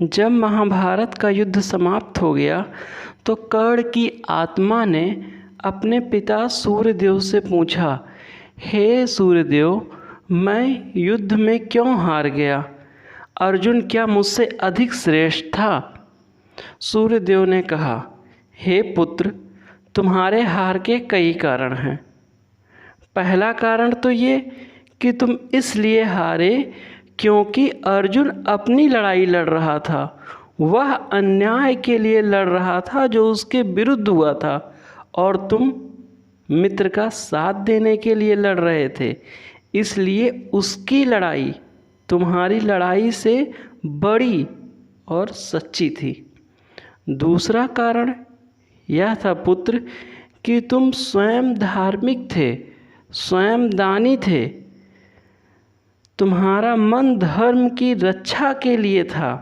जब महाभारत का युद्ध समाप्त हो गया तो कर्ण की आत्मा ने अपने पिता सूर्यदेव से पूछा, हे सूर्यदेव, मैं युद्ध में क्यों हार गया? अर्जुन क्या मुझसे अधिक श्रेष्ठ था? सूर्यदेव ने कहा, हे पुत्र, तुम्हारे हार के कई कारण हैं। पहला कारण तो ये कि तुम इसलिए हारे क्योंकि अर्जुन अपनी लड़ाई लड़ रहा था। वह अन्याय के लिए लड़ रहा था जो उसके विरुद्ध हुआ था, और तुम मित्र का साथ देने के लिए लड़ रहे थे। इसलिए उसकी लड़ाई तुम्हारी लड़ाई से बड़ी और सच्ची थी। दूसरा कारण यह था पुत्र कि तुम स्वयं धार्मिक थे, स्वयं दानी थे। तुम्हारा मन धर्म की रक्षा के लिए था,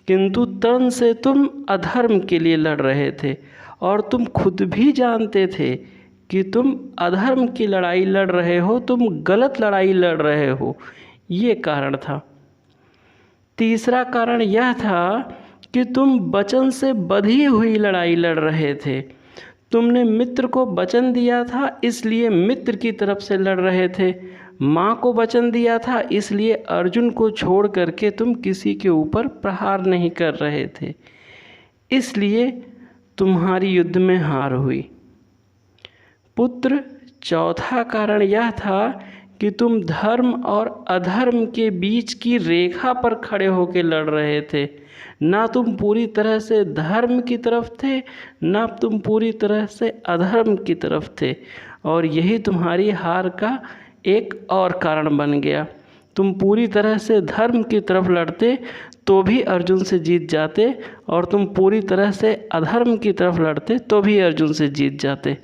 किंतु तन से तुम अधर्म के लिए लड़ रहे थे, और तुम खुद भी जानते थे कि तुम अधर्म की लड़ाई लड़ रहे हो, तुम गलत लड़ाई लड़ रहे हो। ये कारण था। तीसरा कारण यह था कि तुम वचन से बंधी हुई लड़ाई लड़ रहे थे। तुमने मित्र को वचन दिया था, इसलिए मित्र की तरफ से लड़ रहे थे। माँ को वचन दिया था, इसलिए अर्जुन को छोड़ करके तुम किसी के ऊपर प्रहार नहीं कर रहे थे। इसलिए तुम्हारी युद्ध में हार हुई। पुत्र, चौथा कारण यह था कि तुम धर्म और अधर्म के बीच की रेखा पर खड़े होकर लड़ रहे थे। ना तुम पूरी तरह से धर्म की तरफ थे, ना तुम पूरी तरह से अधर्म की तरफ थे, और यही तुम्हारी हार का एक और कारण बन गया। तुम पूरी तरह से धर्म की तरफ लड़ते तो भी अर्जुन से जीत जाते, और तुम पूरी तरह से अधर्म की तरफ लड़ते तो भी अर्जुन से जीत जाते।